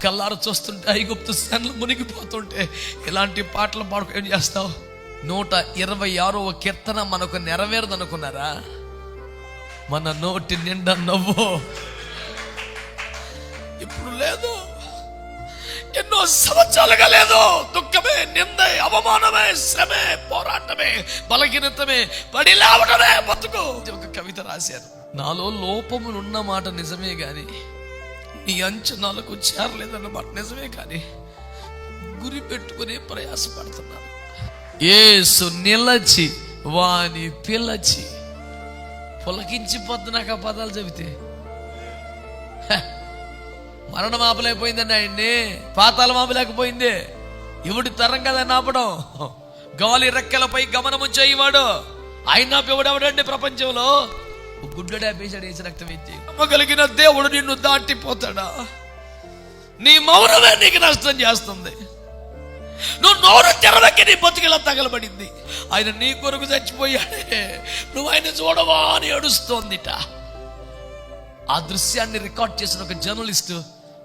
కల్లారు చూస్తుంటే ఐగుప్తు సేనలు మునిగిపోతుంటే ఇలాంటి పాటలు పాడుకు ఏం చేస్తావు? 126వ కీర్తన మనకు నెరవేరదనుకున్నారా? మన నోటి నిండా నవ్వు ఇప్పుడు లేదు, ఎన్నో సంవత్సరాలుగా లేదు. దుఃఖమే, నిందే, అవమానమే, శ్రమే, పోరాటమే, బలహీనతమే, పడి లేవడమే బతుకు. ఒక కవిత రాశారు, నాలో లోపములు ఉన్న మాట నిజమే గాని నీ అంచనాలకు చేరలేదన్నమాట నిజమే కానీ గురి పెట్టుకుని ప్రయాసపడుతున్నాను. యేసు నిలచి వాని పిలచి పొలకించిపోతున్నా పదాలు చెబితే మరణం ఆపలేకపోయిందండి ఆయన్ని, పాతాళం ఆపలేకపోయింది. ఇవిడి తరం కదా నాపడం. గాలి రెక్కలపై గమనము చేయవాడు ఆయన ఎవడెవడండి ప్రపంచంలో? గుడ్డడే పేసాడు వేసి రక్తం ఇచ్చి. నమ్మగలిగిన దేవుడు నిన్ను దాటిపోతాడా? నీ మౌనమే నీకు నష్టం చేస్తుంది. నువ్వు నోరు తెరవకి నీ బతుకిలా తగలబడింది. ఆయన నీ కొరకు చచ్చిపోయాడే, నువ్వు ఆయన చూడవా అని ఏడుస్తోందిట. ఆ దృశ్యాన్ని రికార్డ్ చేసిన ఒక జర్నలిస్ట్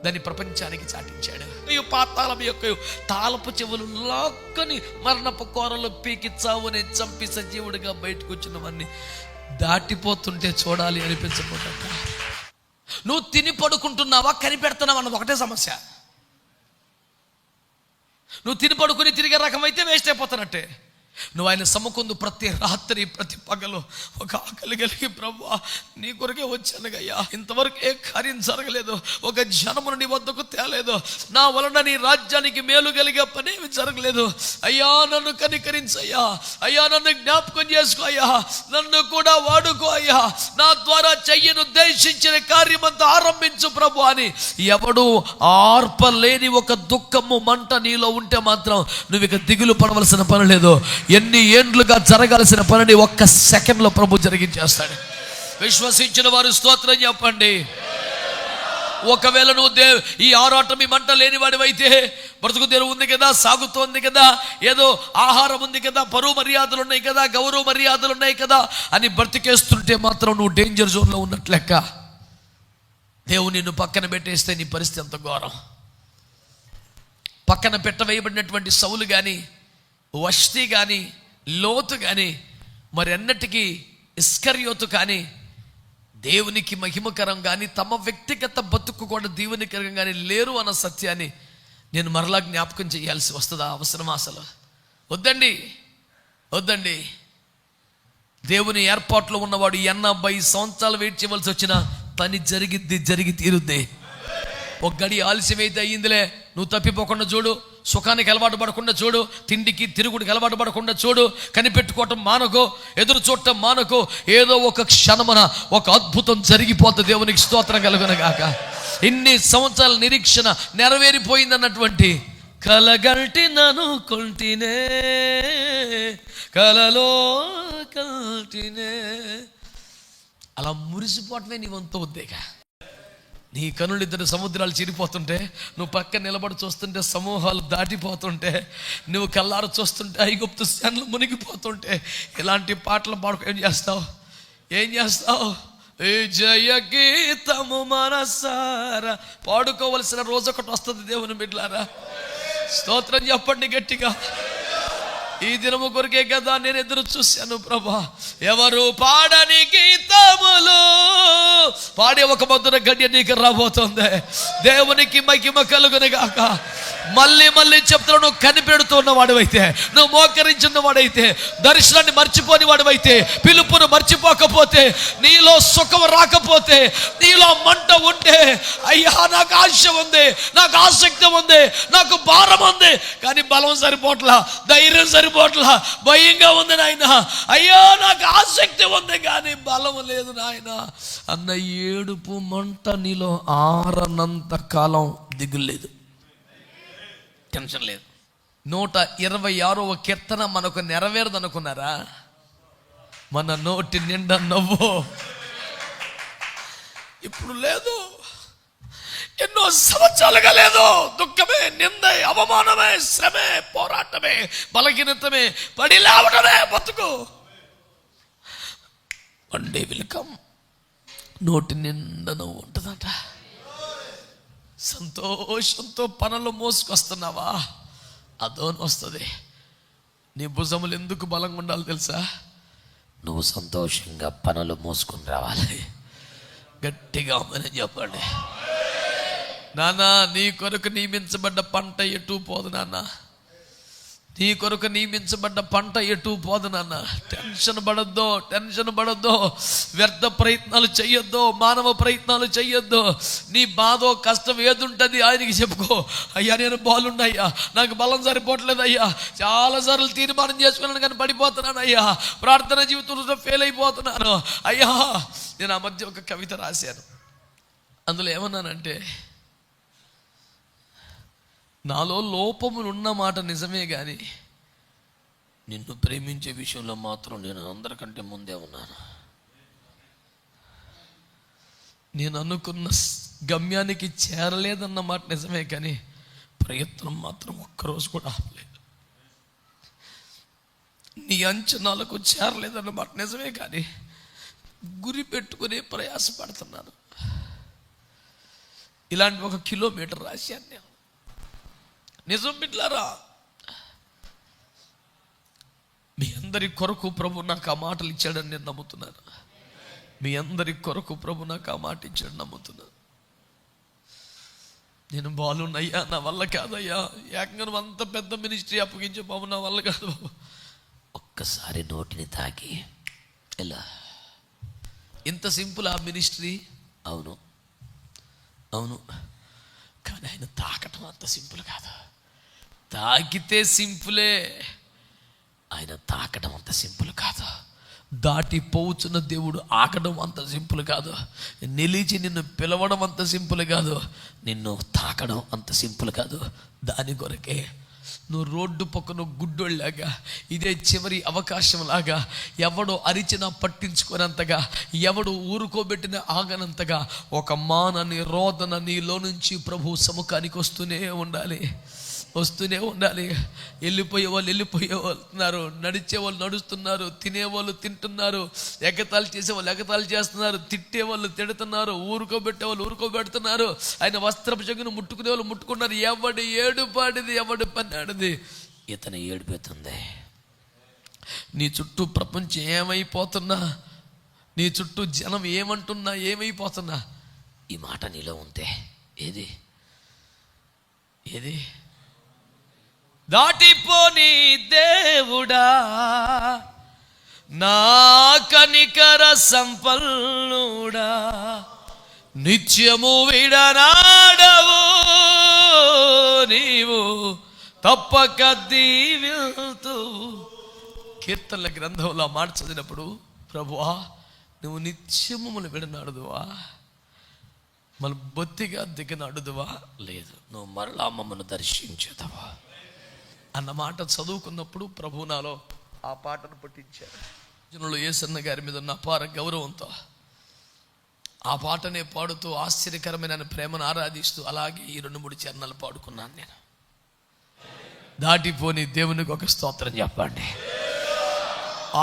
దాన్ని ప్రపంచానికి చాటించాడు. పాతాళం యొక్క తాళపు చెవులు లాక్కని మరణపు కోరలు పీకి చావుని చంపి సజీవుడిగా బయటకు వచ్చినవన్నీ దాటిపోతుంటే చూడాలి అనిపించబోట. నువ్వు తిని పడుకుంటున్నావా, కనిపెడుతున్నావా అన్నది ఒకటే సమస్య. నువ్వు తిని పడుకుని తిరిగే రకమైతే వేస్ట్ అయిపోతానట్టే. నువ్వు ఆయన సముకుందు ప్రతి రాత్రి ప్రతి పగలు ఒక ఆకలి కలిగి, ప్రభువా నీ కొరకే వచ్చానుగయ్యా, ఇంతవరకు ఏ కార్యం జరగలేదు, ఒక జనమును నీ వద్దకు తేలేదు, నా వలన నీ రాజ్యానికి మేలు కలిగే పని ఏమి జరగలేదు. అయ్యా నన్ను కనికరించయ్యా, అయ్యా నన్ను జ్ఞాపకం చేసుకో అయ్యా, నన్ను కూడా వాడుకో అయ్యా, నా ద్వారా చెయ్యను ఉద్దేశించిన కార్యమంతా ఆరంభించు ప్రభు అని ఎవడు ఆర్పలేని ఒక దుఃఖము మంట నీలో ఉంటే మాత్రం నువ్వు ఇక దిగులు పడవలసిన పని లేదు. ఎన్ని ఏండ్లుగా జరగాల్సిన పనిని ఒక్క సెకండ్లో ప్రభు జరిగించేస్తాడు. విశ్వసించిన వారు స్తోత్రం చెప్పండి. ఒకవేళ నువ్వు ఈ ఆరాటం ఈ మంట లేని వాడివైతే, బ్రతుకు తెరువు ఉంది కదా, సాగుతోంది కదా, ఏదో ఆహారం ఉంది కదా, పరువు మర్యాదలు ఉన్నాయి కదా, గౌరవ మర్యాదలు ఉన్నాయి కదా అని బ్రతికేస్తుంటే మాత్రం నువ్వు డేంజర్ జోన్లో ఉన్నట్లు లెక్క. దేవుడు నిన్ను పక్కన పెట్టేస్తే నీ పరిస్థితి ఎంత ఘోరం. పక్కన పెట్టవేయబడినటువంటి సౌలు కానీ, వష్తి కానీ, లోతు కానీ, మరి అన్నటికీ ఇస్కరియోతు కానీ దేవునికి మహిమకరం కానీ తమ వ్యక్తిగత బతుకు కూడా దేవునికరం కానీ లేరు అన్న సత్యాన్ని నేను మరలా జ్ఞాపకం చేయాల్సి వస్తుందా? అవసరమా? అసలు వద్దండి, వద్దండి. దేవుని ఏర్పాట్లో ఉన్నవాడు 80 సంవత్సరాలు వెయిట్ చేయవలసి వచ్చిన పని జరిగి తీరుద్ది. ఒక గడి ఆలస్యమైతే అయ్యిందిలే, నువ్వు తప్పిపోకుండా చూడు, సుఖానికి అలవాటు పడకుండా చూడు, తిండికి తిరుగుడికి అలవాటు పడకుండా చూడు, కనిపెట్టుకోవటం మానకో, ఎదురు చూడటం మానకో, ఏదో ఒక క్షణమున ఒక అద్భుతం జరిగిపోతుంది. దేవునికి స్తోత్రం కలుగునగాక. ఇన్ని సంవత్సరాల నిరీక్షణ నెరవేరిపోయిందన్నటువంటి కలగంటి నను కొంటినే కలలో కంటినే అలా మురిసిపోవటమే నీ వంతు ఉద్దేగా. నీ కనులు 2 సముద్రాలు చిరిపోతుంటే, నువ్వు పక్కన నిలబడి చూస్తుంటే సమూహాలు దాటిపోతుంటే, నువ్వు కల్లారు చూస్తుంటే ఐగుప్తు సేనలు మునిగిపోతుంటే ఇలాంటి పాటలు పాడుకు ఏం చేస్తావు? ఏ జయ గీతము మనసారా పాడుకోవలసిన రోజు ఒకటి వస్తుంది. దేవుని బిడ్డలారా స్తోత్రం చెప్పండి గట్టిగా. ఈ దినము కొరకే కదా నేను ఎదురు చూశాను ప్రభా. ఎవరు పాడని గీతములు పాడే ఒక మధుర గడ్య నీకు రాబోతుంది. దేవునికి మహిమ కలుగును గాక. మళ్ళీ చెప్తున్నావు, నువ్వు కనిపెడుతున్న వాడివైతే, నువ్వు మోకరించిన వాడైతే, దర్శనాన్ని మర్చిపోని వాడివైతే, పిలుపును మర్చిపోకపోతే, నీలో సుఖం రాకపోతే, నీలో మంట ఉంటే, అయ్యా నాకు ఆశ ఉంది, నాకు ఆసక్తి ఉంది, నాకు భారం ఉంది, కానీ బలం సరిపోట్లా, ధైర్యం సరిపోట్లా, భయంగా ఉంది నాయన, అయ్యో నాకు ఆసక్తి ఉంది కానీ బలం లేదు నాయన అన్న ఏడుపు మంట నీలో ఆరనంత కాలం దిగులేదు, టెన్షన్ లేదు. 126వ కీర్తన మనకు నెరవేరదనుకున్నారా? మన నోటి నిండా నవ్వు ఇప్పుడు లేదు, ఎన్నో సంవత్సరాలుగా లేదు. దుఃఖమే, నిందే, అవమానమే, శ్రమే, పోరాటమే, బలహీనతమే, పడి లేవడమే బతుకు. వన్ డే విల్ కమ్, నోటి నిండా నవ్వు ఉంటుందట. సంతోషంతో పనులు మోసుకొస్తున్నావా, అదోని వస్తుంది. నీ భుజములు ఎందుకు బలంగా ఉండాలి తెలుసా? నువ్వు సంతోషంగా పనులు మోసుకొని రావాలి. గట్టిగా అమ్మని చెప్పండి. నాన్న, నీ కొరకు నియమించబడ్డ పంట ఎటు పోదు నాన్న. నీ కొరకు నియమించబడ్డ పంట ఎటు పోదు నాన్న. టెన్షన్ పడొద్దు. వ్యర్థ ప్రయత్నాలు చెయ్యొద్దు, మానవ ప్రయత్నాలు చెయ్యొద్దు. నీ బాధో కష్టం ఏదుంటుంది ఆయనకి చెప్పుకో. అయ్యా, నేను బాగున్నాయ్యా, నాకు బలం సరిపోవట్లేదు అయ్యా, చాలాసార్లు తీర్మానం చేసుకున్నాను కానీ పడిపోతున్నాను అయ్యా, ప్రార్థన జీవితంలో ఫెయిల్ అయిపోతున్నాను అయ్యా. నేను ఆ మధ్య ఒక కవిత రాశాను. అందులో ఏమన్నానంటే, నాలో లోపములు ఉన్న మాట నిజమే కానీ నిన్ను ప్రేమించే విషయంలో మాత్రం నేను అందరికంటే ముందే ఉన్నాను. నేను అనుకున్న గమ్యానికి చేరలేదన్న మాట నిజమే కానీ ప్రయత్నం మాత్రం ఒక్కరోజు కూడా ఆపలేదు. నీ అంచనాలకు చేరలేదన్న మాట నిజమే కానీ గురి పెట్టుకునే ప్రయాసపడుతున్నాను. ఇలాంటి 1 కిలోమీటర్ రాశాను నేను. నిజం బిడ్డలారా, మీ అందరి కొరకు ప్రభు నాకు ఆ మాటలు ఇచ్చాడని నేను నమ్ముతున్నాను. మీ అందరి కొరకు ప్రభు నాకు ఆ మాట ఇచ్చాడు నమ్ముతున్నాను. నేను బాలున్నయ్యా, నా వల్ల కాదయ్యా, ఏకంగా అంత పెద్ద మినిస్ట్రీ అప్పగించే బాబు నా వల్ల కాదు బాబు. ఒక్కసారి నోటిని తాకి ఎలా, ఇంత సింపుల్ ఆ మినిస్ట్రీ? అవును, కానీ ఆయన తాకటం అంత సింపుల్ కాదు. తాకితే సింపులే, ఆయన తాకడం అంత సింపుల్ కాదు. దాటిపోవచ్చున్న దేవుడు ఆకడం అంత సింపుల్ కాదు. నిలిచి నిన్ను పిలవడం అంత సింపుల్ కాదు. నిన్ను తాకడం అంత సింపుల్ కాదు. దాని కొరకే నువ్వు రోడ్డు పక్కన గుడ్డోళ్ళలాగా, ఇదే చివరి అవకాశం లాగా, ఎవడు అరిచినా పట్టించుకోనంతగా, ఎవడు ఊరుకోబెట్టిన ఆగనంతగా ఒక మానని రోదన నీలో నుంచి ప్రభు సముఖానికి వస్తూనే ఉండాలి. వెళ్ళిపోయే వాళ్ళు వెళ్ళిపోతున్నారు, నడిచే వాళ్ళు నడుస్తున్నారు, తినేవాళ్ళు తింటున్నారు, ఎగతాళి చేసేవాళ్ళు ఎగతాళి చేస్తున్నారు, తిట్టేవాళ్ళు తిడుతున్నారు, ఊరుకోబెట్టేవాళ్ళు ఊరుకోబెడుతున్నారు, ఆయన వస్త్రపు చెంగును ముట్టుకునే వాళ్ళు ముట్టుకున్నారు. ఎవడి ఏడుపాడిది, ఎవడి పన్నాడిది, ఇతను ఏడిపోతుంది. నీ చుట్టూ ప్రపంచం ఏమైపోతున్నా, నీ చుట్టూ జనం ఏమంటున్నా, ఏమైపోతున్నా, ఈ మాట నీలో ఉంటే ఏది దాటిపోని దేవుడా, నా కనికర సంపన్నుడా, నిత్యము విడనాడవు నీవు, తప్పక దీవిల్తూ. కీర్తనల గ్రంథంలో మాట చదివినప్పుడు, ప్రభువా నువ్వు నిత్యము మమ్మల్ని విడనాడుదువా, మన బొత్తిగా దిగనాడుదువా, లేదు నువ్వు మరలా మమ్మల్ని దర్శించేదవా అన్న మాట చదువుకున్నప్పుడు ప్రభు నాలో ఆ పాటను పుట్టించారు. జనులు యేసన్న గారి మీద ఉన్న అపార గౌరవంతో ఆ పాటనే పాడుతూ ఆశ్చర్యకరమైన ప్రేమను ఆరాధిస్తూ అలాగే ఈ 2-3 చరణాలు పాడుకున్నాను నేను. దాటిపోని దేవునికి ఒక స్తోత్రం చెప్పండి.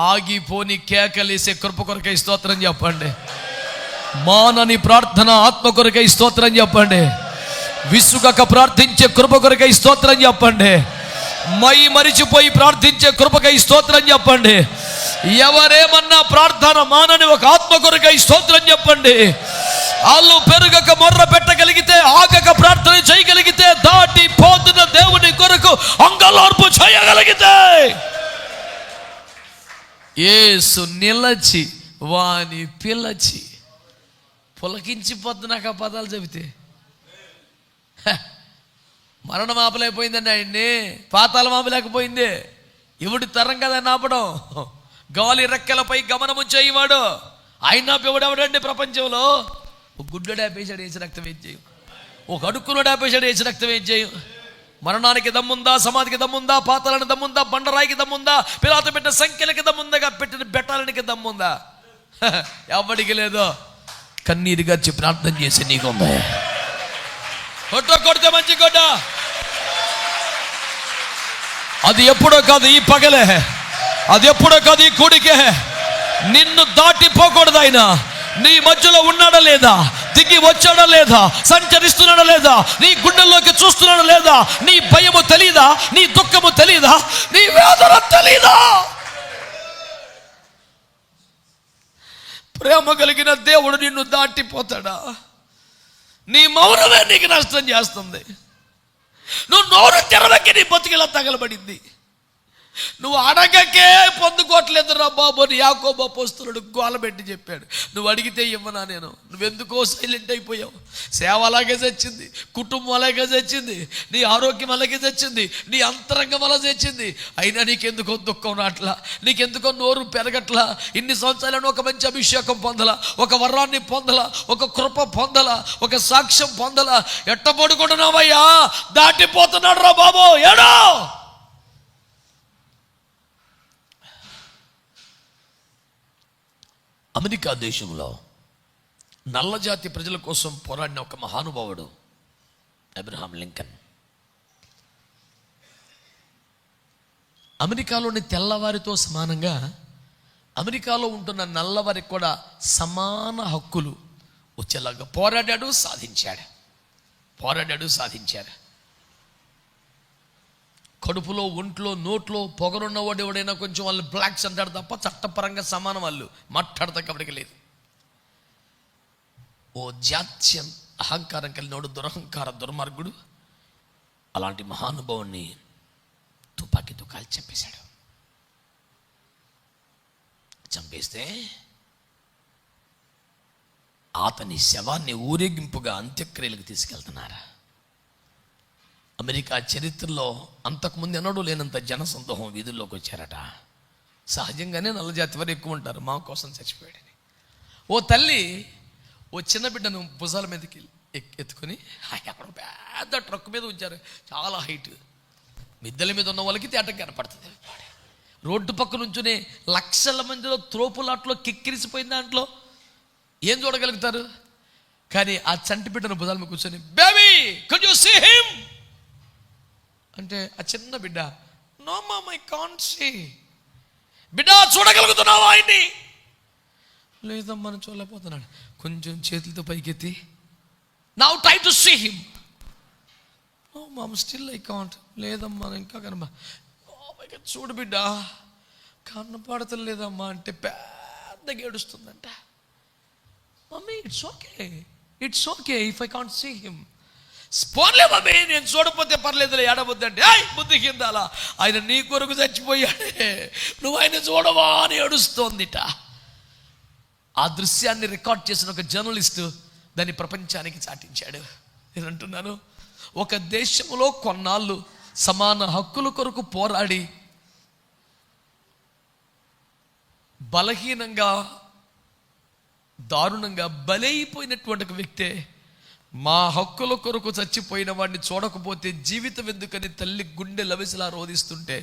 ఆగిపోని కేకలేసే కృప కొరకై స్తోత్రం చెప్పండి. మానని ప్రార్థన ఆత్మ కొరకై స్తోత్రం చెప్పండి. విసుగక ప్రార్థించే కృప కొరకై స్తోత్రం చెప్పండి. మరిచిపోయి ప్రార్థించే కృపకై స్తోత్రం చెప్పండి. ఎవరేమన్నా ప్రార్థన మానని ఒక ఆత్మ కొరకై స్తోత్రం చెప్పండి. వాళ్ళు పెరుగక మొర్ర పెట్టగలిగితే, ఆగక ప్రార్థన చేయగలిగితే, దాటిపోతున్న దేవుని కొరకు అంగలార్పు చేయగలిగితే, యేసు నిలచి వాని పిలచి పులకించిపోద్దు. నాకు ఆ పదాలు చెబితే మరణం ఆపలేకపోయిందండి ఆయన్ని, పాతాళం ఆపలేకపోయింది. ఎవడి తరం కదా నాపడం, గాలి రెక్కలపై గమనము చేయవాడు ఆయన ఎవడెవడండి ప్రపంచంలో? ఒక గుడ్డడు ఆపేశాడు, వేసి రక్తం ఏం చేయం. ఒక అడుక్కునుడు ఆపేశాడు, వేసి రక్తం ఏం చేయం. మరణానికి దమ్ముందా, సమాధికి దమ్ముందా, పాతాళానికి దమ్ముందా, బండరాయికి దమ్ముందా, పిలాతు పెట్టిన సంఖ్యలకి దమ్ముందా, పెట్టిన బెట్టాలనికి దమ్ముందా? ఎవడికి లేదో. కన్నీరుగా ప్రార్థన చేసి నీకుందా? కొడితే మంచి కొట్ట. అది ఎప్పుడో కాదు ఈ పగలే, అది ఎప్పుడో కాదు ఈ కూడికే. నిన్ను దాటిపోకూడదు ఆయన. నీ మధ్యలో ఉన్నాడా లేదా? దిగి వచ్చాడా లేదా, సంచరిస్తున్నాడా లేదా, నీ గుండెల్లోకి చూస్తున్నాడా లేదా, నీ భయము తెలీదా, నీ దుఃఖము తెలీదా, నీ వేదన తెలీదా? ప్రేమ కలిగిన దేవుడు నిన్ను దాటిపోతాడా? నీ మౌనమే నీకు నష్టం చేస్తుంది. నువ్వు నోరు తెరవకే నీ బతుకిలా తగలబడింది. నువ్వు అడగకే పొందుకోవట్లేదు రా బాబు అని యాకోబు అపోస్తలుడు గోలబెట్టి చెప్పాడు. నువ్వు అడిగితే ఇవ్వనా నేను? నువ్వెందుకో సైలెంట్ అయిపోయావు. సేవ అలాగే చచ్చింది, కుటుంబం అలాగే చచ్చింది, నీ ఆరోగ్యం అలాగే చచ్చింది, నీ అంతరంగం అలా చచ్చింది. అయినా నీకెందుకో దుఃఖం రాట్లా, నీకెందుకో నోరు పెరగట్లా. ఇన్ని సంవత్సరాలను ఒక మంచి అభిషేకం పొందలా, ఒక వరాన్ని పొందలా, ఒక కృప పొందలా, ఒక సాక్ష్యం పొందలా. ఎట్ట పడుకుంటున్నావయ్యా? దాటిపోతున్నాడు రా బాబు, ఏడో. అమెరికా దేశంలో నల్లజాతి ప్రజల కోసం పోరాడిన ఒక మహానుభావుడు అబ్రహాం లింకన్. అమెరికాలోని తెల్లవారితో సమానంగా అమెరికాలో ఉంటున్న నల్లవారికి కూడా సమాన హక్కులు వచ్చేలాగా పోరాడాడు, సాధించాడు. కడుపులో, ఒంట్లో, నోట్లో పొగరున్నవాడు ఎవడైనా కొంచెం వాళ్ళు బ్లాక్స్ అంటాడు తప్ప చట్టపరంగా సమానం వాళ్ళు మాట్లాడతా కాబట్టి లేదు. ఓ జాత్యం అహంకారం కలిగినోడు, దుర్మార్గుడు, అలాంటి మహానుభావుని తుపాకీతో కాల్చి చంపేస్తే అతని శవాన్ని ఊరేగింపుగా అంత్యక్రియలకు తీసుకెళ్తున్నారు. అమెరికా చరిత్రలో అంతకుముందు ఎన్నడూ లేనంత జనసందోహం వీధుల్లోకి వచ్చారట. సహజంగానే నల్లజాతి వారు ఎక్కువ ఉంటారు. మా కోసం చచ్చిపోయాడని ఓ తల్లి ఓ చిన్న బిడ్డను భుజాల మీదకి ఎత్తుకొని అక్కడ పెద్ద ట్రక్ మీద ఉంచారు, చాలా హైట్. మిద్దెల మీద ఉన్న వాళ్ళకి తేటగా కనపడుతుంది. రోడ్డు పక్క నుంచునే లక్షల మందిలో త్రోపులాట్లో కిక్కిరిసిపోయిన దాంట్లో ఏం చూడగలుగుతారు? కానీ ఆ చంటి బిడ్డను భుజాల మీద కూర్చొని, baby could you see him అంటే ఆ చిన్న బిడ్డ, no mom I can't see. బిడ్డ చూడగలుగుతున్నావా ఆయన్ని? లేదమ్మా నేను చూడలేకపోతున్నాడు. కొంచెం చేతులతో పైకెత్తి, now try to see him. No mom still I can't. లేదమ్మా ఇంకా చూడు బిడ్డ, కనపడతలేదమ్మా అంటే పెద్దగా ఏడుస్తుందంట. Mummy it's okay if I can't see him. పోన్లే మమ్మీ నేను చూడకపోతే పర్లేదులే, ఏడబోద్దంటే బుద్ధి కిందాలా, ఆయన నీ కొరకు చచ్చిపోయాడే, నువ్వు ఆయన చూడవా అని ఏడుస్తోందిట. ఆ దృశ్యాన్ని రికార్డ్ చేసిన ఒక జర్నలిస్టు దాన్ని ప్రపంచానికి చాటించాడు. నేను అంటున్నాను, ఒక దేశంలో కొన్నాళ్ళు సమాన హక్కుల కొరకు పోరాడి బలహీనంగా, దారుణంగా బలైపోయినటువంటి ఒక వ్యక్తే మా హక్కుల కొరకు చచ్చిపోయిన వాడిని చూడకపోతే జీవితం ఎందుకని తల్లి గుండె లవిసిలా రోధిస్తుంటే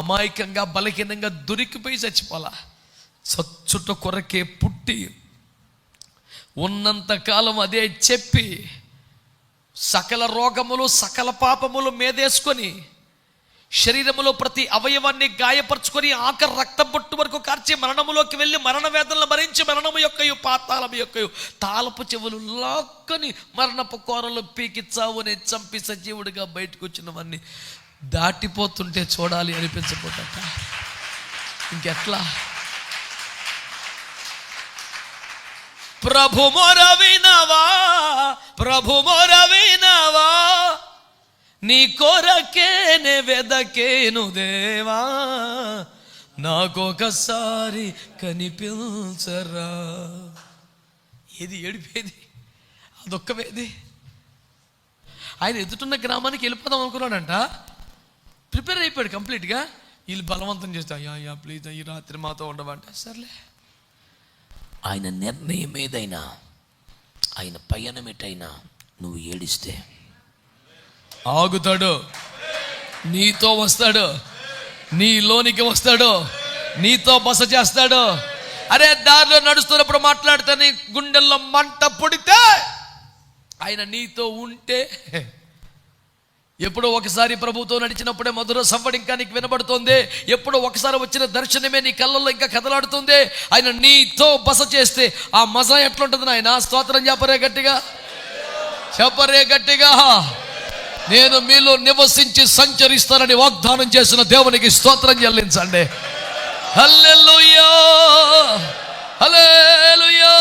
అమాయకంగా, బలహీనంగా దొరికిపోయి చచ్చిపోలా. చచ్చుట కొరకే పుట్టి ఉన్నంతకాలం అదే చెప్పి సకల రోగములు, సకల పాపములు మీదేసుకొని శరీరములో ప్రతి అవయవాన్ని గాయపరుచుకొని ఆఖరి రక్తం బొట్టు వరకు కార్చి మరణములోకి వెళ్ళి మరణ వేదనలు భరించి మరణము యొక్కయు పాతాళము యొక్కయు తాళపు చెవులు లాక్కని మరణపు కోరలు పీకి చావుని చంపి సజీవుడిగా బయటకు వచ్చినవన్నీ దాటిపోతుంటే చూడాలి అనిపించబోతట. ఇంకెట్లా? ప్రభు మొర వినవా, నీ కొరకేనే వెదకేను దేవా, నాకొకసారి కనిపించరా. ఏది ఏడిపోయేది? అదొక్కవేది. ఆయన ఎదుటిన్న గ్రామానికి వెళ్ళిపోదాం అనుకున్నాడంట. ప్రిపేర్ అయిపోయాడు కంప్లీట్గా. వీళ్ళు బలవంతం చేస్తే, అయ్యా ప్లీజ్ ఈ రాత్రి మాతో ఉండవంట. సర్లే, ఆయన నిర్ణయం ఏదైనా, ఆయన పయనం ఎటైనా నువ్వు ఏడిస్తే ఆగుతాడు, నీతో వస్తాడు, నీలోనికి వస్తాడు, నీతో బస చేస్తాడు. అరే దారిలో నడుస్తున్నప్పుడు మాట్లాడితే నీ గుండెల్లో మంట పుడితే ఆయన నీతో ఉంటే ఎప్పుడో ఒకసారి ప్రభుతో నడిచినప్పుడే మధుర సవ్వడి ఇంకా నీకు వినబడుతుంది. ఎప్పుడో ఒకసారి వచ్చిన దర్శనమే నీ కళ్ళల్లో ఇంకా కదలాడుతుంది. ఆయన నీతో బస చేస్తే ఆ మజా ఎట్లుంటుంది నాయన? స్తోత్రం చెప్పరే గట్టిగా, చెప్పరే గట్టిగా. నేను మీలో నివసించి సంచరిస్తానని వాగ్దానం చేసిన దేవునికి స్తోత్రం చెల్లించండి. హల్లెలూయా, హల్లెలూయా.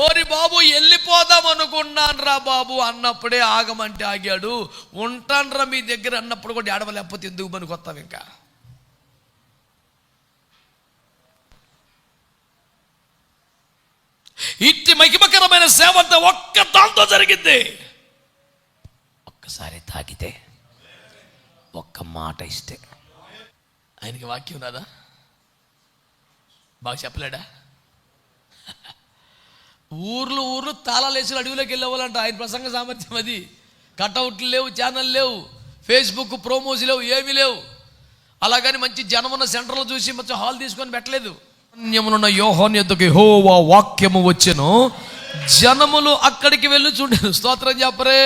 ఓరి బాబు, వెళ్ళిపోదాం అనుకున్నాను రా బాబు అన్నప్పుడే ఆగమంటే ఆగాడు. ఉంటాన్రా మీ దగ్గర అన్నప్పుడు కూడా ఏడవలేకపోతే ఎందుకు పనికి వస్తాం? ఇంకా ఇట్టి మహిమకరమైన సేవ అంతా ఒక్క దాంతో జరిగింది. ఒక్కసారి తాకితే, ఒక్క మాట ఇస్తే. ఆయనకి వాక్యం రాదా? బాగా చెప్పలేడా? ఊర్లు తాళాలేసి అడవిలోకి వెళ్ళేవాళ్ళంట. ఆయన ప్రసంగ సామర్థ్యం అది. కటౌట్లు లేవు, ఛానల్ లేవు, ఫేస్బుక్ ప్రోమోస్ లేవు, ఏమీ లేవు. అలాగని మంచి జనం ఉన్న సెంటర్లో చూసి మంచి హాల్ తీసుకొని పెట్టలేదు. అన్యమునున్న యోహాను యొద్దకు యెహోవా వాక్యము వచ్చెను, జనములు అక్కడికి వెళ్ళి చూడారు. స్తోత్రం చెప్పరే.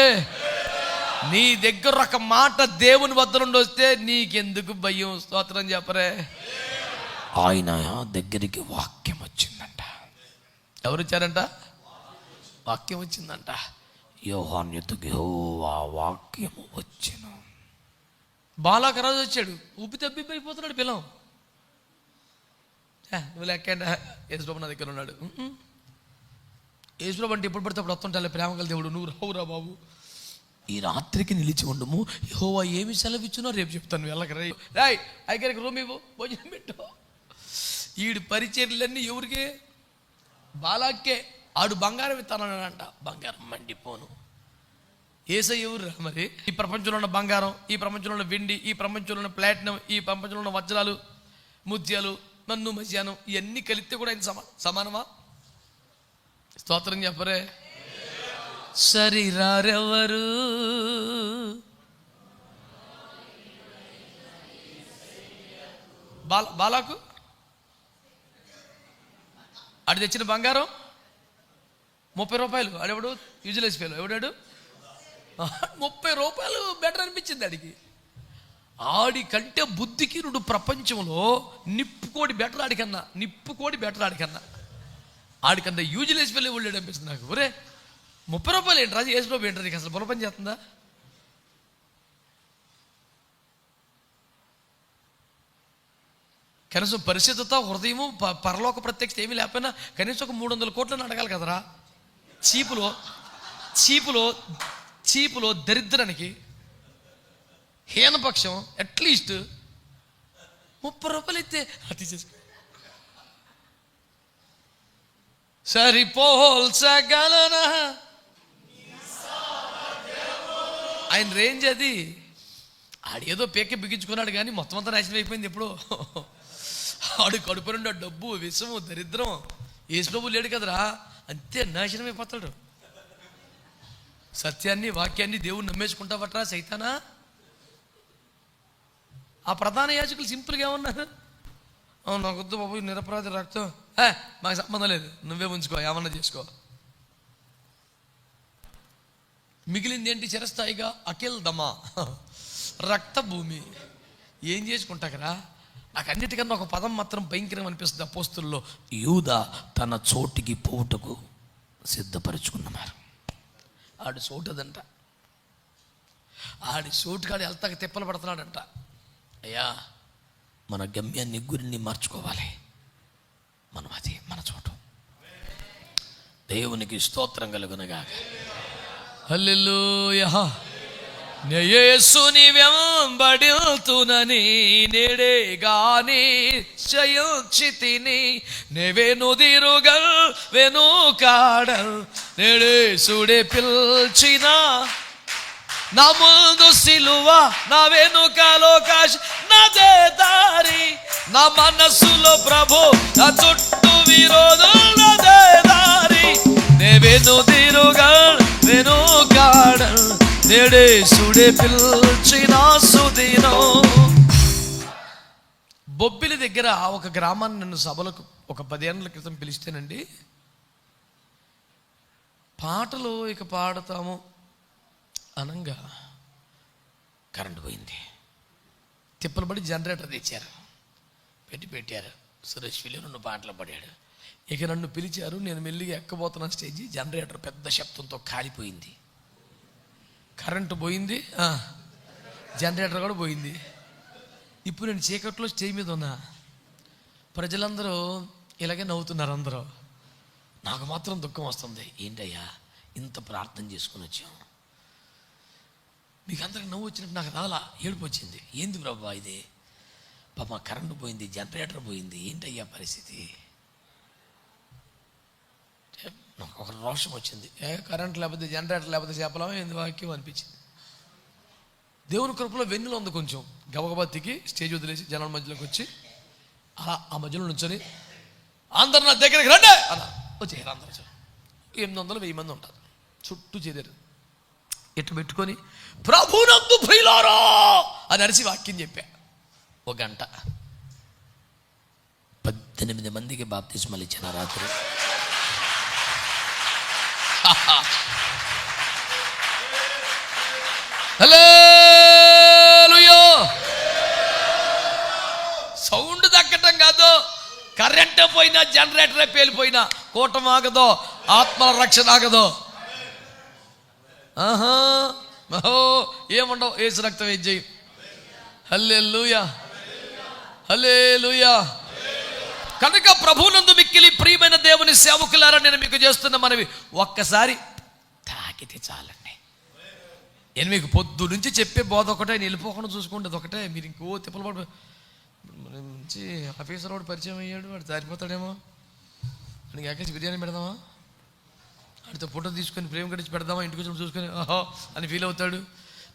నీ దగ్గర ఒక మాట దేవుని వద్ద నుండి వస్తే నీకెందుకు భయం? స్తోత్రం చెప్పరే. ఆయన దగ్గరికి వాక్యం వచ్చిందంట. ఎవరు వచ్చారంట? వాక్యం వచ్చిందంట. యోహాను యొద్దకు యెహోవా వాక్యము వచ్చెను. బాలాకరాజు వచ్చాడు, ఊపి తబ్బిపోతున్నాడు పిల్లం. నువ్వు లెక్కండి, యేసుప్రభు నా దగ్గర ఉన్నాడు. యేసుప్రభు అంటే ఎప్పుడు పడితే అప్పుడు వస్తుంటా ప్రేమ గల దేవుడు. నువ్వు రావురా బాబు, ఈ రాత్రికి నిలిచి ఉండము, యెహోవా ఏమి సెలవిచ్చునో రేపు చెప్తాను. వెళ్ళకరా రాయ్, ఐకరికి రూమ్ ఇవ్వు, భోజనం పెట్టు. ఈడు పరిచర్లన్నీ ఎవరికే? బాలాకే. ఆడు బంగారం ఇస్తానంట. బంగారం మండిపోను. యేసయ్య ఎవరు మరి? ఈ ప్రపంచంలో ఉన్న బంగారం, ఈ ప్రపంచంలో ఉన్న వెండి, ఈ ప్రపంచంలో ఉన్న ప్లాటినం, ఈ ప్రపంచంలో ఉన్న వజ్రాలు, ముత్యాలు, నన్ను మధ్యాహ్నం, ఇవన్నీ కలిపితే కూడా ఆయన సమానమా? స్తోత్రం చెప్పరే. శరీరారెవరు? బాలాకు ఆడు తెచ్చిన బంగారం 30 రూపాయలు. ఆడెవడు? Useless fellow. ఎవడాడు? 30 రూపాయలు బెటర్ అనిపించింది ఆడికి. ఆడి కంటే బుద్ధికీనుడు ప్రపంచంలో నిప్పుకోడి బెటర్ ఆడికన్నా, నిప్పుకోడి బెటర్ ఆడికన్నా. ఆడికన్నా యూజ్లెస్ ఫెలో వెళ్ళాడు అనిపిస్తుంది నాకు. ఒరే 30 రూపాయలు ఏంటి రాజు? యేసుప్రభు ఏంటి నీకు అసలు బుర్ర పని చేస్తుందా? కనీసం పరిశుద్ధత, హృదయము, పరలోక ప్రత్యక్షత ఏమీ లేకపోయినా కనీసం ఒక 300 కోట్లను అడగాలి కదరా. చీపులో దరిద్రానికి హీనపక్షం అట్లీస్ట్ 30 రూపాయలు ఇస్తే అది చేసుకో. సరిపోల్చగలనా? ఆయన రేంజ్ అది. ఆడేదో పేక బిగించుకున్నాడు కానీ మొత్తం అంతా నాశనం అయిపోయింది ఎప్పుడు. ఆడు కడుపు నుండి డబ్బు, విషము, దరిద్రం. యేసుప్రభు లేడు కదరా, అంతే నాశనం అయిపోతాడు. సత్యాన్ని, వాక్యాన్ని దేవుడు నమ్మేసుకుంటావట్రా సైతానా? ఆ ప్రధాన యాజకులు సింపుల్గా ఏమన్నారు? నాకు వద్దు బాబు నిరపరాధి రక్తం, మాకు సంబంధం లేదు, నువ్వే ఉంచుకో, ఏమన్నా చేసుకో. మిగిలింది ఏంటి? చిరస్థాయిగా అఖిల్ దమా, రక్త భూమి. ఏం చేసుకుంటాకరా? నాకు అన్నిటికన్నా ఒక పదం మాత్రం భయంకరం అనిపిస్తుంది అపోస్తుల్లో. యూదా తన చోటికి పోవుటకు సిద్ధపరుచుకున్నారు. ఆడు చోటదంట. ఆడి చోటుకాడు వెళ్తాక తిప్పలు పడుతున్నాడంట. అయ్యా, మన గమ్యాన్ని, గురిని మార్చుకోవాలి. మనం అది మన చోటు. దేవునికి స్తోత్రం కలుగునగా. హల్లెలూయా. యేసుని వెంబడిల్తునని నేడే గాని నిశ్చయించితిని, నెవెనుదిరుగల్ వెనుకాడల్ నేడేసుడే పిల్చిన, నా ముందు సిలువ, నా వెనుకలో కాశ, నాదే దారి, నా మనసులో ప్రభు, నా చుట్టూ విరోధులు, నాదే దారి, నెవెనుదిరుగల్ వెనుకాడల్ నేడేసుడే పిల్చిన సుదినం. బొబ్బిలి దగ్గర ఒక గ్రామాన్ని నన్ను సభలకు ఒక 10 ఏళ్ల క్రితం పిలిస్తేనండి, పాటలు ఇక పాడతాము అనంగా కరెంటు పోయింది. తిప్పలు పడి జనరేటర్ తెచ్చారు, పెట్టారు. సురేష్ విల్లు 2 పాటలు పడాడు. ఇక నన్ను పిలిచారు, నేను మెల్లిగా ఎక్కబోతున్న స్టేజి. జనరేటర్ పెద్ద శబ్దంతో కాలిపోయింది. కరెంటు పోయింది, జనరేటర్ కూడా పోయింది. ఇప్పుడు నేను చీకట్లో స్టేజ్ మీద ఉన్నా. ప్రజలందరూ ఇలాగే నవ్వుతున్నారు అందరూ. నాకు మాత్రం దుఃఖం వస్తుంది. ఏంటయ్యా ఇంత ప్రార్థన చేసుకుని వచ్చాం, మీకు అందరికి నవ్వు వచ్చినట్టు నాకు రాలా, ఏడుపు వచ్చింది. ఏంది ప్రభా ఇది, పాప కరెంటు పోయింది, జనరేటర్ పోయింది, ఏంటయ్యా పరిస్థితి. నాకు ఒక రోషం వచ్చింది. కరెంట్ లేకపోతే జనరేటర్ లేకపోతే చేపలం ఏంది వాక్యం అనిపించింది. దేవుని కృపలో వెన్నులో ఉంది. కొంచెం గబగబత్తికి స్టేజ్ వదిలేసి జనాల మధ్యలోకి వచ్చి అలా ఆ మధ్యలో నుంచొని అందరు నా దగ్గరికి రండి అలా వచ్చేయారు. అందరూ 800-1000 మంది ఉంటారు, చుట్టూ చేరారు. ఇటు పెట్టుకొని ప్రభునందు ప్రియులారా అని అరిచి వాక్యం చెప్పా. 1 గంట 18 మందికి బాప్తిస్మాలు ఇచ్చిన రాత్రి. హల్లెలూయా. సౌండ్ దక్కటం కాదు, కరెంట్ పోయినా జనరేటరే పేలిపోయినా కూటం ఆగదో, ఆత్మల రక్షణ ఆగదో. ఏముండవు, ఏసు రక్తం వేయి. హల్లెలూయా, హల్లెలూయా. కనుక ప్రభువునందు మిక్కిలి ప్రియమైన దేవుని సేవకులారా, నేను మీకు చేస్తున్న మనవి ఒక్కసారి తాకితే చాలండి. నేను మీకు పొద్దు నుంచి చెప్పే బోధ ఒకటే, వెళ్ళిపోకుండా చూసుకోండి. ఒకటే. మీరు ఇంకో తిప్పలు పడు. మంచి ఆఫీసర్ వాడు పరిచయం అయ్యాడు, వాడు జారిపోతాడేమో, వాడికి ఎక్కేసి బిర్యానీ పెడదామా, వాడితో ఫోటో తీసుకొని ప్రేమ గడిచి పెడదామా, ఇంటికి వచ్చి చూసుకొని ఆహో అని ఫీల్ అవుతాడు.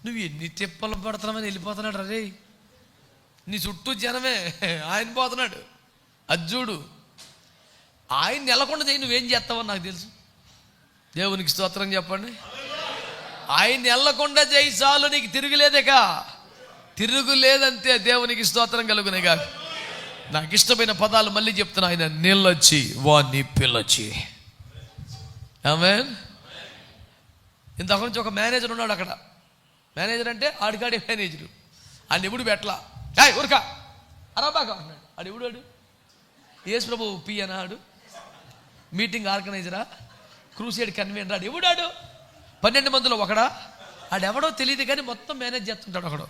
నువ్వు ఎన్ని తిప్పలు పడుతున్నామని వెళ్ళిపోతున్నాడు. రే నీ చుట్టూ జనమే, ఆయన పోతున్నాడు. అజ్జుడు ఆయన నెలకొండ చేయి, నువ్వేం చేస్తావని నాకు తెలుసు. దేవునికి స్తోత్రం చెప్పండి. ఆయన నెల్లకుండా చేయి చాలు, నీకు తిరుగులేదేక, తిరుగులేదంతే. దేవునికి స్తోత్రం కలుగునేగా. నాకు ఇష్టమైన పదాలు మళ్ళీ చెప్తున్నా. ఆయన నిల్లొచ్చి వాణ్ణి పిల్లొచ్చి. ఆమేన్. ఇంతకు నుంచి ఒక మేనేజర్ ఉన్నాడు అక్కడ. మేనేజర్ అంటే ఆడికాడే మేనేజరు. ఆయన ఎప్పుడు పెట్టలా, ఊరికా అరాబాగా అన్నాడు. ఆడు ఎవడు? యేసు ప్రభు పి అన్నాడు, మీటింగ్ ఆర్గనైజరా, క్రూసేడ్ కన్వీనర్. ఆడు ఎవడాడు? 12 మందిలో ఒకడా? ఆడెవడో తెలియదు కానీ మొత్తం మేనేజ్ చేస్తుంటాడు ఒకడు.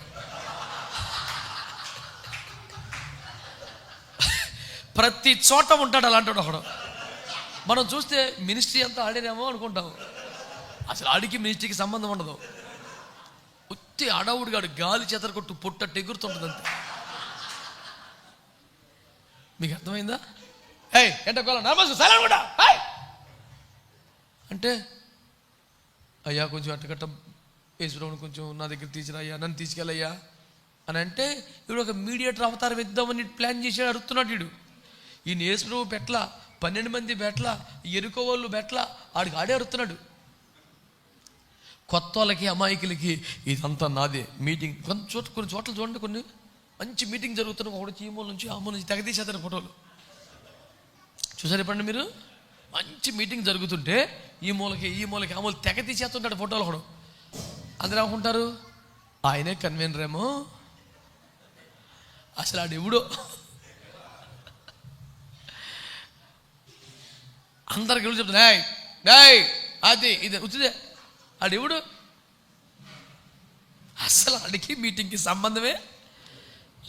ప్రతి చోట ఉంటాడు అలాంటి ఒకడు. మనం చూస్తే మినిస్ట్రీ అంతా ఆడినేమో అనుకుంటాం. అసలు ఆడికి మినిస్ట్రీకి సంబంధం ఉండదు. ఉత్తి అడవుడిగాడు, గాలి చేతర కొట్టు పొట్టట్టు ఎగురుతుంటుంది అంతే. మీకు అర్థమైందా? ఎంటకోల నమస్తే సలాం కూడా అంటే, అయ్యా కొంచెం అట్టగట్ట యేసుప్రభుని కొంచెం నా దగ్గర తీసుకురాయ్యా, నన్ను తీసుకెళ్ళయ్యా అని అంటే, ఇప్పుడు ఒక మీడియేటర్ అవతారం ఇద్దామని ప్లాన్ చేసి అడుగుతున్నాడు. వీడు ఈయన యేసుప్రభు పెట్ల, 12 మంది బెట్ల, ఎరుకో వాళ్ళు బెట్ల, ఆడికి ఆడే అడుగుతున్నాడు. కొత్త వాళ్ళకి అమాయకులకి ఇదంతా నాదే మీటింగ్. కొన్ని చోట్ల చూడండి, కొన్ని మంచి మీటింగ్ జరుగుతున్నాయి. ఒకటి ఈ మూల నుంచి ఆ మూల నుంచి తెగదీసేస్తారు ఫోటోలు. చూసారు ఎప్పుడండి మీరు? మంచి మీటింగ్ జరుగుతుంటే ఈ మూలకి ఆ మూల తెగ తీసేస్తుంటాడు ఫోటోలు. ఒకడు అందరూ అనుకుంటారు ఆయనే కన్వీనర్ ఏమో, అసలు ఆడు ఎవడో. అందరికి ఎవరు చెప్తున్నా అది ఇది వచ్చిందే, ఆడు ఎవడు? అసలు ఆడికి మీటింగ్కి సంబంధమే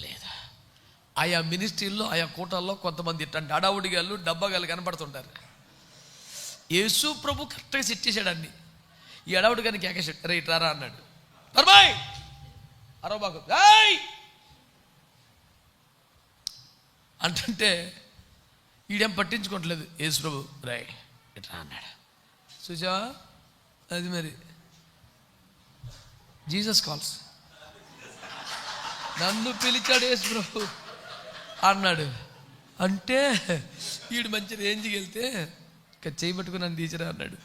లేదా. ఆయా మినిస్ట్రీల్లో ఆయా కూటాల్లో కొంతమంది ఇట్టండి అడావుడిగాళ్ళు డబ్బాగాళ్ళు కనపడుతుంటారు. యేసు ప్రభు కరెక్ట్గా సెట్ చేశాడు అన్ని. ఈ అడావుడి కానీ కేకేసాడు, రే ఇట్రారా అన్నాడు. ధర్మాయ్ అరవబాకు అంటే ఈడేం పట్టించుకోవట్లేదు. యేసు ప్రభు రే ఇట్రా అన్నాడు. చూసా, అది మరి జీసస్ కాల్స్. నన్ను పిలిచాడు యేసు ప్రభు అన్నాడు. అంటే ఈడు మంచి రేంజ్కి వెళ్తే ఇక చేయబట్టుకుని నన్ను తీసిరా అన్నాడు.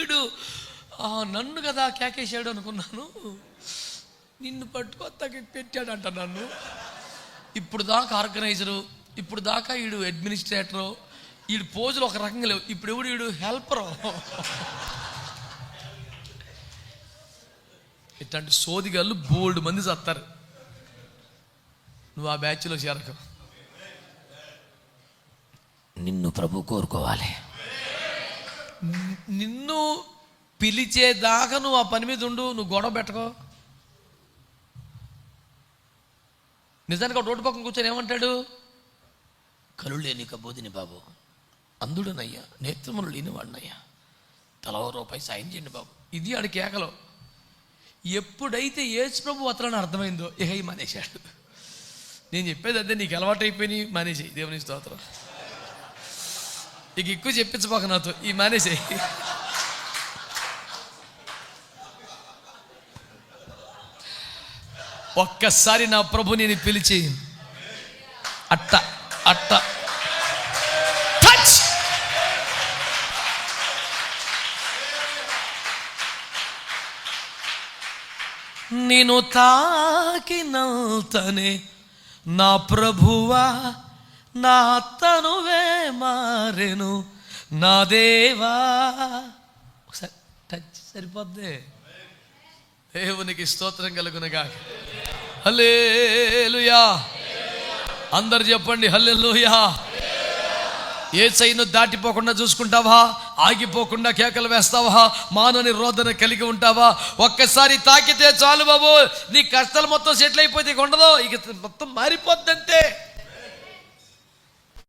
ఈడు నన్ను కదా కేకేశాడు అనుకున్నాను, నిన్ను పట్టుకొత్తాకి పెట్టాడంట నన్ను. ఇప్పుడు దాకా ఆర్గనైజరు, ఇప్పుడు దాకా ఈడు అడ్మినిస్ట్రేటరు, ఈడు పోజులు ఒక రకంగా లేవు. ఇప్పుడు ఎవడు? ఈడు హెల్పరు. ఇట్లాంటి సోదిగాళ్ళు బోల్డ్ మంది చస్తారు. నువ్వు ఆ బ్యాచ్లో చేరక. నిన్ను ప్రభు కోరుకోవాలి. నిన్ను పిలిచేదాకా నువ్వు ఆ పని మీద ఉండు. నువ్వు గొడవ పెట్టుకో. నిజానికి రోడ్డు పక్కన కూర్చొని ఏమంటాడు? కళ్ళు లేని కబోదిని బాబు, అందుడనయ్యా, నేత్రములు లేనివాడినయ్యా, తల రూపాయి సాయం చేయండి బాబు. ఇది ఆడి కేకలో. ఎప్పుడైతే యేసు ప్రభు అతలని అర్థమైందో ఇక ఈ మానేశాడు. నేను చెప్పేది అదే, నీకు అలవాటు అయిపోయి మానేసేయి. దేవుని స్తోత్రం. ఇక ఎక్కువ చెప్పించబాక నాతో, ఈ మానేసేయి. ఒక్కసారి నా ప్రభు నేను పిలిచి అట్ట అట్ట టచ్. నేను తాకినంతనే నా ప్రభువా నా తనువే మారెను నా దేవా. ఒకసారి టచ్ సరిపోద్ది. దేవునికి స్తోత్రం కలుగునుగా. హల్లెలూయా. అందరు చెప్పండి హల్లెలూయా. యేసయ్యను దాటిపోకుండా చూసుకుంటావా? ఆగిపోకుండా కేకలు వేస్తావా? మానని రోదన కలిగి ఉంటావా? ఒక్కసారి తాకితే చాలు బాబు, నీ కష్టాలు మొత్తం సెటిల్ అయిపోతే ఉండదు, ఇక మొత్తం మారిపోద్దంతే.